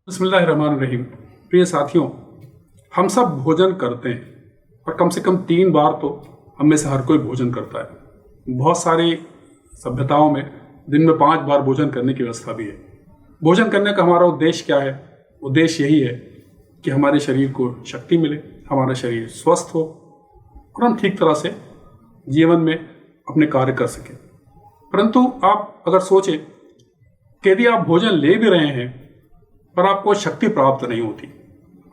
बिस्मिल्लाहिर्रहमानिर्रहीम। प्रिय साथियों, हम सब भोजन करते हैं और कम से कम 3 बार तो हम में से हर कोई भोजन करता है। बहुत सारी सभ्यताओं में दिन में 5 बार भोजन करने की व्यवस्था भी है। भोजन करने का हमारा उद्देश्य क्या है? उद्देश्य यही है कि हमारे शरीर को शक्ति मिले, हमारा शरीर स्वस्थ हो और हम ठीक तरह से जीवन में अपने कार्य कर सकें। परंतु आप अगर सोचें कि यदि आप भोजन ले भी रहे हैं पर आपको शक्ति प्राप्त नहीं होती,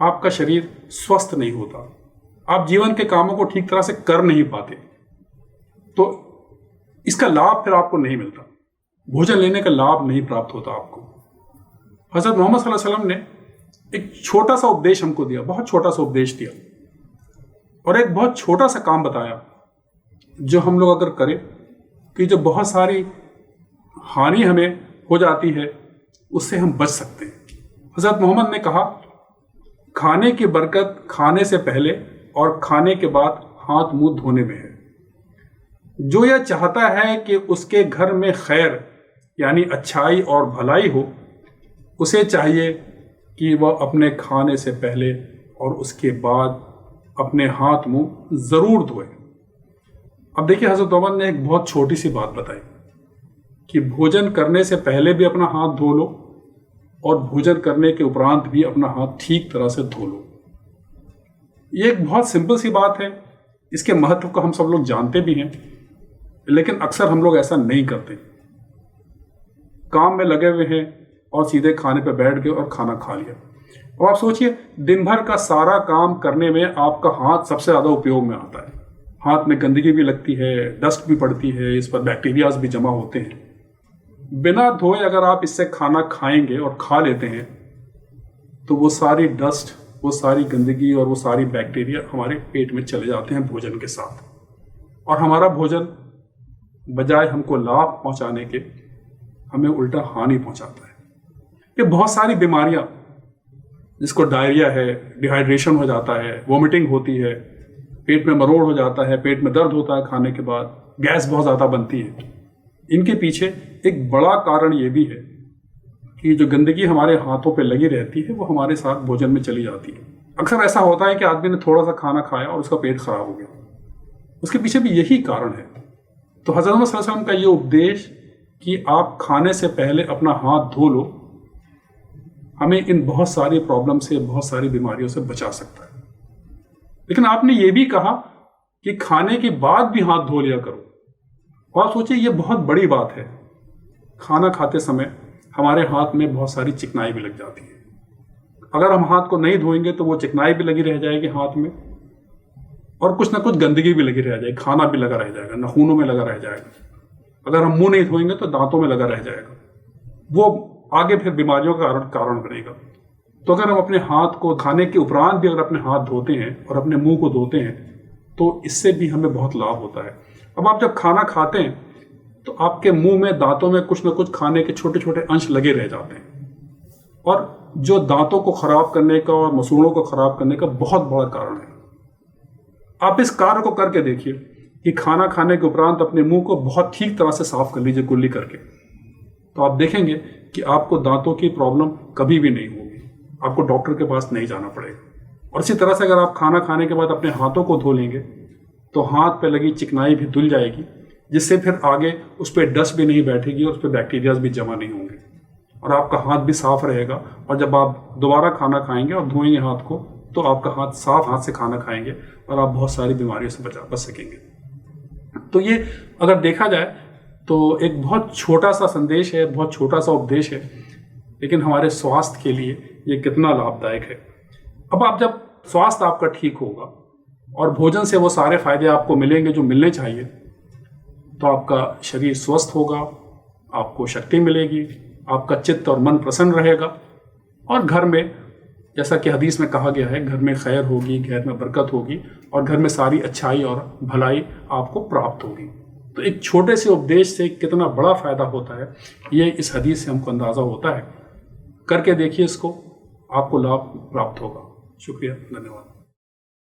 आपका शरीर स्वस्थ नहीं होता, आप जीवन के कामों को ठीक तरह से कर नहीं पाते, तो इसका लाभ फिर आपको नहीं मिलता। भोजन लेने का लाभ नहीं प्राप्त होता आपको। हज़रत मोहम्मद सल्लल्लाहु अलैहि वसल्लम ने एक छोटा सा उपदेश हमको दिया, बहुत छोटा सा उपदेश दिया और एक बहुत छोटा सा काम बताया जो हम लोग अगर करें कि जो बहुत सारी हानि हमें हो जाती है उससे हम बच सकते हैं। हज़रत मोहम्मद ने कहा, खाने की बरकत खाने से पहले और खाने के बाद हाथ मुंह धोने में है। जो यह चाहता है कि उसके घर में खैर यानी अच्छाई और भलाई हो, उसे चाहिए कि वह अपने खाने से पहले और उसके बाद अपने हाथ मुंह ज़रूर धोए। अब देखिए, हज़रत मोहम्मद ने एक बहुत छोटी सी बात बताई कि भोजन करने से पहले भी अपना हाथ धो लो और भोजन करने के उपरांत भी अपना हाथ ठीक तरह से धो लो। ये एक बहुत सिंपल सी बात है। इसके महत्व को हम सब लोग जानते भी हैं, लेकिन अक्सर हम लोग ऐसा नहीं करते। काम में लगे हुए हैं और सीधे खाने पर बैठ गए और खाना खा लिया। और आप सोचिए, दिन भर का सारा काम करने में आपका हाथ सबसे ज़्यादा उपयोग में आता है। हाथ में गंदगी भी लगती है, डस्ट भी पड़ती है, इस पर बैक्टीरियाज भी जमा होते हैं। बिना धोए अगर आप इससे खाना खाएंगे और खा लेते हैं तो वो सारी डस्ट, वो सारी गंदगी और वो सारी बैक्टीरिया हमारे पेट में चले जाते हैं भोजन के साथ, और हमारा भोजन बजाय हमको लाभ पहुंचाने के हमें उल्टा हानि पहुंचाता है। ये बहुत सारी बीमारियां, जिसको डायरिया है, डिहाइड्रेशन हो जाता है, वोमिटिंग होती है, पेट में मरोड़ हो जाता है, पेट में दर्द होता है खाने के बाद, गैस बहुत ज़्यादा बनती है। इनके पीछे एक बड़ा कारण ये भी है कि जो गंदगी हमारे हाथों पे लगी रहती है वो हमारे साथ भोजन में चली जाती है। अक्सर ऐसा होता है कि आदमी ने थोड़ा सा खाना खाया और उसका पेट खराब हो गया, उसके पीछे भी यही कारण है। तो हज़रत मोहम्मद सल्लल्लाहु अलैहि वसल्लम का ये उपदेश कि आप खाने से पहले अपना हाथ धो लो, हमें इन बहुत सारी प्रॉब्लम से, बहुत सारी बीमारियों से बचा सकता है। लेकिन आपने ये भी कहा कि खाने के बाद भी हाथ धो लिया करो। और आप सोचिए, ये बहुत बड़ी बात है। खाना खाते समय हमारे हाथ में बहुत सारी चिकनाई भी लग जाती है। अगर हम हाथ को नहीं धोएंगे तो वो चिकनाई भी लगी रह जाएगी हाथ में, और कुछ ना कुछ गंदगी भी लगी रह जाएगी, खाना भी लगा रह जाएगा, नाखूनों में लगा रह जाएगा। अगर हम मुंह नहीं धोएंगे तो दांतों में लगा रह जाएगा, वो आगे फिर बीमारियों का कारण बनेगा। तो अगर हम अपने हाथ को खाने के उपरांत भी अगर अपने हाथ धोते हैं और अपने मुंह को धोते हैं तो इससे भी हमें बहुत लाभ होता है। अब आप जब खाना खाते हैं तो आपके मुंह में, दांतों में कुछ ना कुछ खाने के छोटे छोटे अंश लगे रह जाते हैं, और जो दांतों को खराब करने का और मसूड़ों को खराब करने का बहुत बड़ा कारण है। आप इस कार्य को करके देखिए कि खाना खाने के उपरांत अपने मुंह को बहुत ठीक तरह से साफ कर लीजिए कुल्ली करके, तो आप देखेंगे कि आपको दांतों की प्रॉब्लम कभी भी नहीं होगी, आपको डॉक्टर के पास नहीं जाना पड़ेगा। और इसी तरह से अगर आप खाना खाने के बाद अपने हाथों को धो लेंगे तो हाथ पे लगी चिकनाई भी धुल जाएगी, जिससे फिर आगे उस पर डस्ट भी नहीं बैठेगी और उस पर बैक्टीरियाज भी जमा नहीं होंगे, और आपका हाथ भी साफ रहेगा। और जब आप दोबारा खाना खाएंगे और धोएंगे हाथ को तो आपका हाथ साफ हाथ से खाना खाएंगे और आप बहुत सारी बीमारियों से बच सकेंगे। तो ये अगर देखा जाए तो एक बहुत छोटा सा संदेश है, बहुत छोटा सा उपदेश है, लेकिन हमारे स्वास्थ्य के लिए ये कितना लाभदायक है। अब आप जब स्वास्थ्य आपका ठीक होगा और भोजन से वो सारे फायदे आपको मिलेंगे जो मिलने चाहिए, तो आपका शरीर स्वस्थ होगा, आपको शक्ति मिलेगी, आपका चित्त और मन प्रसन्न रहेगा, और घर में, जैसा कि हदीस में कहा गया है, घर में खैर होगी, घर में बरकत होगी और घर में सारी अच्छाई और भलाई आपको प्राप्त होगी। तो एक छोटे से उपदेश से कितना बड़ा फायदा होता है, ये इस हदीस से हमको अंदाज़ा होता है। करके देखिए इसको, आपको लाभ प्राप्त होगा। शुक्रिया, धन्यवाद।